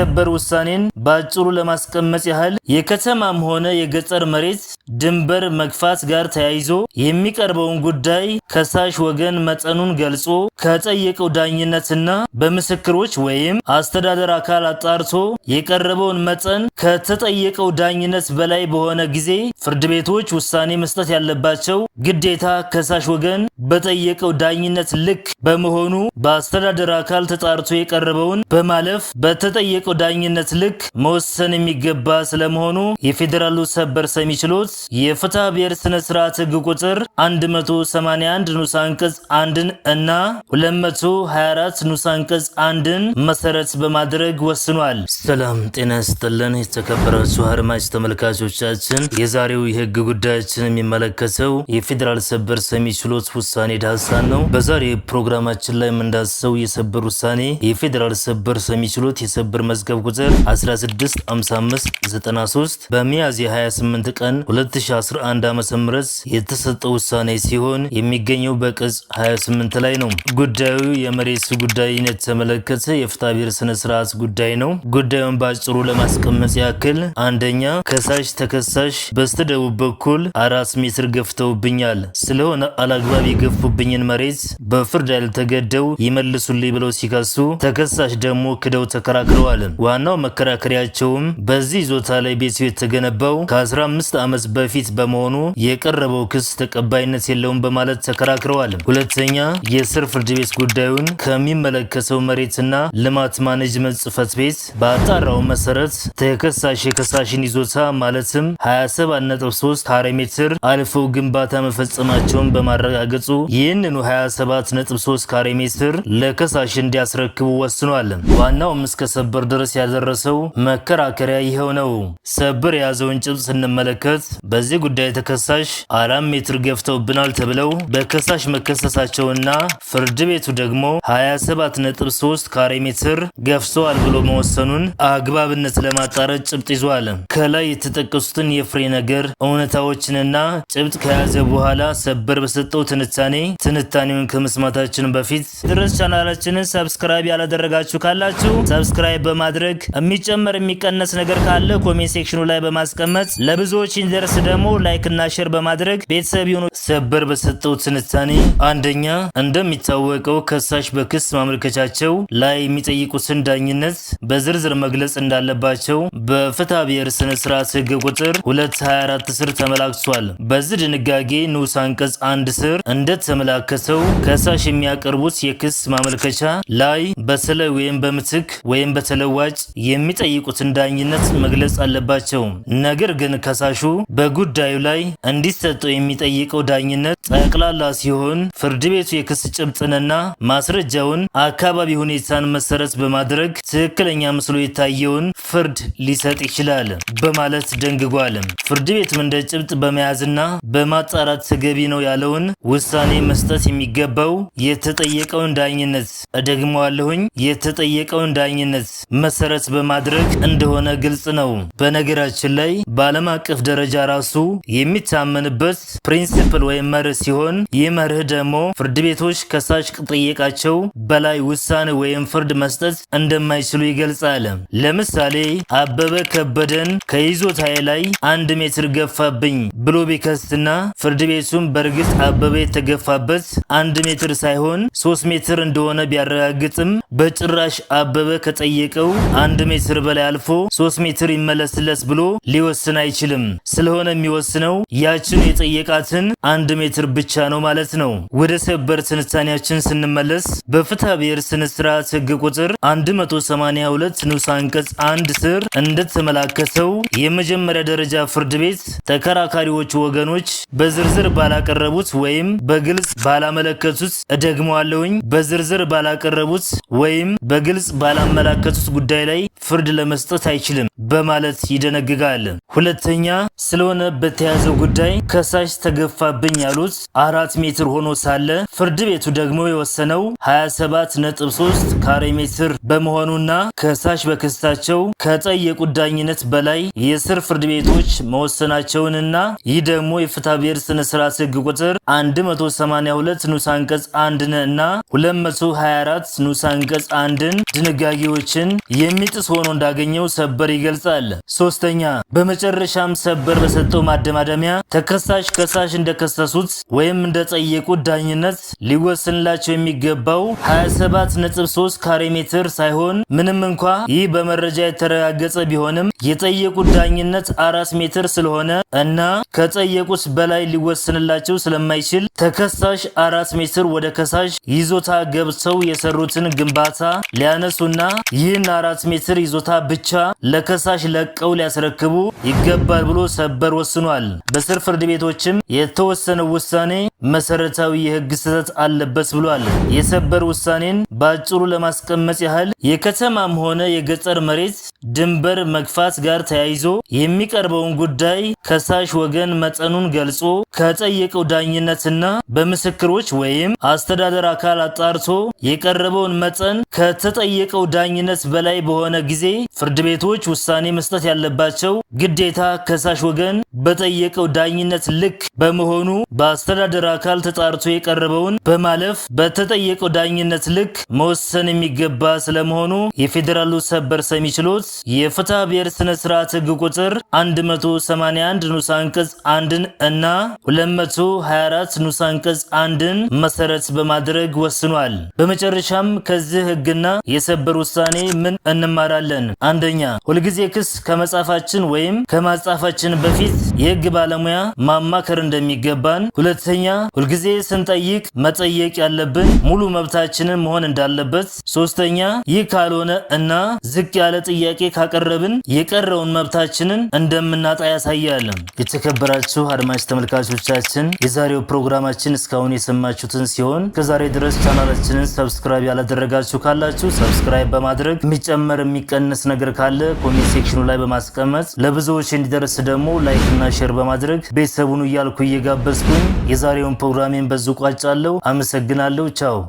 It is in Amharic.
ሰበር ውሳኔን ባጭሩ ለማስቀመጥ ያህል የከተማም ሆነ የገጠር መሬት ድንበር መግፋት ጋር ተያይዞ የሚቀርበውን ጉዳይ ከሳሽ ወገን መጠኑን ገልጾ ከጠየቀው ዳኝነትና በምስክሮች ወይም አስተዳደር አካል አጣርቶ የቀረበውን መጠን ከተጠየቀው ዳኝነት በላይ በሆነ ጊዜ ፍርድ ቤቶች ውሳኔ መስጠት ያለባቸው ግዴታ ከሳሽ ወገን በጠየቀው ዳኝነት ልክ በመሆኑ በአስተዳደር አካል ተጣርቶ የቀረበውን በማለፍ በተጠየቀው ዳኝነት ልክ መወሰን የሚገባ ስለመሆኑ የፌዴራሉ ሰበር ሰሚ ችሎት የፍትሐ ብሔር ስነ ስርዓት ህግ ቁጥር 181 ንዑስ አንቀጽ 1 እና 224 ንዑስ አንቀጽ 1 መሰረት በማድረግ ወስኗል። ሰላም ጤና ይስጥልን የተከበራችሁ አድማጭ ተመልካቾቻችን፣ የዛሬው የህግ ጉዳያችን የሚመለከተው የፌዴራል ሰበር ሰሚ ችሎት ውሳኔ ዳሰሳ ነው። በዛሬ ፕሮግራማችን ላይ የምንዳስሰው የሰበር ውሳኔ የፌዴራል ሰበር ሰሚ ችሎት የሰበር መዝገብ ቁጥር 165593 በሚያዝያ 28 ቀን 2011 ዓ.ም የተሰጠው ውሳኔ ሲሆን የሚገኘው በቅጽ 28 ላይ ነው። ጉዳዩ የመሬት ጉዳይን የተመለከተ የፍትሐ ብሔር ስነ ስርዓት ጉዳይ ነው። ጉዳዩን በአጭሩ ለማስቀመጥ ያክል አንደኛ፣ ከሳሽ ተከሳሽ በስተደቡብ በኩል 4 ሜትር ገፍተውብኛል፣ ስለሆነ አላግባብ የገፉብኝን መሬት በፍርድ ኃይል ተገደው ይመልሱልኝ ብለው ሲከሱ፣ ተከሳሽ ደግሞ ክደው ተከራክረዋል። ዋናው መከራከሪያቸውም በዚህ ይዞታ ላይ ቤቱ የተገነባው ከ15 ዓመት በፊት በመሆኑ የቀረበው ክስ ተቀባይነት የለውም በማለት ተከራክረዋል። ሁለተኛ፣ የስር ፍርድ ቤት ጉዳዩን ከሚመለከተው መሬትና ልማት ማኔጅመንት ጽሕፈት ቤት በአጣራው መሰረት ተከሳሽ የከሳሽን ይዞታ ማለትም 27.3 ካሬ ሜትር አልፈው ግንባታ መፈጸማቸውን በማረጋገጡ ይህንኑ 27.3 ካሬ ሜትር ለከሳሽ እንዲያስረክቡ ወስኗል። ዋናውም እስከ ሰበር ድረስ ያደረሰው መከራከሪያ ይኸው ነው። ሰበር የያዘውን ጭብጥ ስንመለከት በዚህ ጉዳይ ተከሳሽ 4 ሜትር ገፍተውብናል ተብለው በከሳሽ መከሰሳቸውና ፍርድ ቤቱ ደግሞ 27.3 ካሬ ሜትር ገፍተዋል ብሎ መወሰኑን አግባብነት ለማጣራት ጭብጥ ይዟል። ከላይ የተጠቀሱትን የፍሬ ነገር እውነታዎችንና ጭብጥ ከያዘ በኋላ ሰበር በሰጠው ትንታኔውን ከመስማታችን በፊት ድረስ ቻናላችንን ሰብስክራይብ ያላደረጋችሁ ካላችሁ ሰብስክራይብ በማድረግ የሚጨመር የሚቀነስ ነገር ካለ ኮሜንት ሴክሽኑ ላይ በማስቀመጥ ለብዙዎች እንዲደርስ ደግሞ ላይክ እና ሼር በማድረግ ቤተሰብ ይሁኑ። ሰበር በሰጠው ትንታኔ አንደኛ፣ እንደሚታወቀው ከሳሽ በክስ ማመልከቻቸው ላይ የሚጠይቁትን ዳኝነት በዝርዝር መግለጽ እንዳለባቸው በፍትሐ ብሔር ስነ ስርዓት ህግ ቁጥር 224 ስር ተመላክቷል። በዚህ ድንጋጌ ንዑስ አንቀጽ 1 ስር እንደተመላከተው ከሳሽ የሚያቀርቡት የክስ ማመልከቻ ላይ በተለይ ወይም በምትክ ወይም በተለዋጭ የሚጠይቁትን ዳኝነት መግለጽ አለባቸው። ነገር ግን ከሳሹ በጉዳዩ ላይ እንዲሰጠው የሚጠይቀው ዳኝነት ጠቅላላ ሲሆን ፍርድ ቤቱ የክስ ጭብጥንና ማስረጃውን አካባቢ ሁኔታን መሰረት በማድረግ ትክክለኛ መስሎ የታየውን ፍርድ ሊሰጥ ይችላል በማለት ደንግጓል። ፍርድ ቤቱም እንደ ጭብጥ በመያዝና በማጣራት ተገቢ ነው ያለውን ውሳኔ መስጠት የሚገባው የተጠየቀውን ዳኝነት እደግመዋለሁኝ የተጠየቀውን ዳኝነት መሰረት በማድረግ እንደሆነ ግልጽ ነው። በነገራችን ላይ በዓለም አቀፍ ደረጃ ራሱ የሚታመንበት ፕሪንሲፕል ወይም መርህ ሲሆን ይህ መርህ ደግሞ ፍርድ ቤቶች ከሳሽ ከጠየቃቸው በላይ ውሳኔ ወይም ፍርድ መስጠት እንደማይችሉ ይገልጻል። ለምሳሌ አበበ ከበደን ከይዞታዬ ላይ 1 ሜትር ገፋብኝ ብሎ ቢከስና ፍርድ ቤቱም በእርግጥ አበበ የተገፋበት 1 ሜትር ሳይሆን 3 ሜትር እንደሆነ ቢያረጋግጥም በጭራሽ አበበ ከጠየቀው 1 ሜትር በላይ አልፎ 3 ሜትር ይመለስለት ብሎ ሊወስን አይችልም። ስለሆነ የሚወስነው ያችን የጠየቃትን 1 ሜትር ብቻ ነው ማለት ነው። ወደ ሰበር ትንታኔያችን ስንመለስ በፍትሐ ብሔር ስነ ስርዓት ህግ ቁጥር 182 ንዑስ አንቀጽ 1 ስር እንደተመላከተው የመጀመሪያ ደረጃ ፍርድ ቤት ተከራካሪዎቹ ወገኖች በዝርዝር ባላቀረቡት ወይም በግልጽ ባላመለከቱት እደግመዋለሁኝ በዝርዝር ባላቀረቡት ወይም በግልጽ ባላመለከቱት ጉዳይ ላይ ፍርድ ለመስጠት አይችልም በማለት ይደነግጋል። ሁለተኛ፣ ስለሆነ በተያዘው ጉዳይ ከሳሽ ተገፋብኝ ያሉት 4 ሜትር ሆኖ ሳለ ፍርድ ቤቱ ደግሞ የወሰነው 27.3 ካሬ ሜትር በመሆኑና ከሳሽ በክስታቸው ከጠየቁት ዳኝነት በላይ የስር ፍርድ ቤቶች መወሰናቸውንና ይህ ደግሞ የፍትሐ ብሔር ስነ ስርዓት ህግ ቁጥር 182 ንዑስ አንቀጽ 1 እና 224 ንዑስ አንቀጽ 1ን ድንጋጌዎችን የሚጥስ ሆኖ እንዳገኘው ሰበር ይገልጻል። ሶስተኛ በመጨረሻም ሰበር በሰጠው ማደማደሚያ ተከሳሽ ከሳሽ እንደከሰሱት ወይም እንደጠየቁት ዳኝነት ሊወሰንላቸው የሚገባው 27.3 ካሬ ሜትር ሳይሆን ምንም እንኳ ይህ በመረጃ የተረጋገጠ ቢሆንም የጠየቁት ዳኝነት 4 ሜትር ስለሆነ እና ከጠየቁት በላይ ሊወሰንላቸው ስለማይችል ተከሳሽ 4 ሜትር ወደ ከሳሽ ይዞታ ገብተው የሰሩትን ግንባታ ሊያነሱና ይህን 4 ሜትር ይዞታ ብቻ ለከሳሽ ለቀው ሊያስረክቡ ይገባል ብሎ ሰበር ወስኗል። በስር ፍርድ ቤቶችም የተወሰነው ውሳኔ መሰረታዊ የህግ ስህተት አለበት ብሏል። የሰበር ውሳኔን በአጭሩ ለማስቀመጥ ያህል የከተማም ሆነ የገጠር መሬት ድንበር መግፋት ጋር ተያይዞ የሚቀርበውን ጉዳይ ከሳሽ ወገን መጠኑን ገልጾ ከጠየቀው ዳኝነትና በምስክሮች ወይም አስተዳደር አካል አጣርቶ የቀረበውን መጠን ከተጠየቀው ዳኝነት በላይ በሆነ ጊዜ ፍርድ ቤቶች ውሳኔ መስጠት ያለባቸው ግዴታ ከሳሽ ወገን በጠየቀው ዳኝነት ልክ በመሆኑ በአስተዳደር አካል ተጣርቶ የቀረበውን በማለፍ በተጠየቀው ዳኝነት ልክ መወሰን የሚገባ ስለመሆኑ የፌዴራሉ ሰበር ሰሚ ችሎት የፍትሐ ብሔር ስነ ስርዓት ህግ ቁጥር 181 ንዑስ አንቀጽ 1ን እና 224 ንዑስ አንቀጽ 1ን መሰረት በማድረግ ወስኗል። በመጨረሻም ከዚህ ህግና የሰበር ውሳኔ ምን እንማራለን? አንደኛ፣ ሁልጊዜ ክስ ከመጻፋችን ወይም ከማጻፋችን በፊት የህግ ባለሙያ ማማከር እንደሚገባን። ሁለተኛ፣ ሁልጊዜ ስንጠይቅ መጠየቅ ያለብን ሙሉ መብታችንን መሆን እንዳለበት። ሶስተኛ፣ ይህ ካልሆነ እና ዝቅ ያለ ጥያቄ ካቀረብን የቀረውን መብታችንን እንደምናጣ ያሳያል። የተከበራችሁ አድማጭ ተመልካቾቻችን የዛሬው ፕሮግራማችን እስካሁን የሰማችሁትን ሲሆን ከዛሬ ድረስ ቻናላችንን ሰብስክራይብ ያላደረጋችሁ ካላችሁ ሰብስክራይብ በማድረግ የሚጨመር የሚቀንስ ነገር ካለ ኮሜንት ሴክሽኑ ላይ በማስቀመጥ ለብዙዎች እንዲደርስ ደግሞ ላይክ እና ሼር በማድረግ ቤተሰቡን እያልኩ እየጋበዝኩኝ የዛሬውን ፕሮግራሜን በዙ ቋጫለሁ። አመሰግናለሁ። ቻው።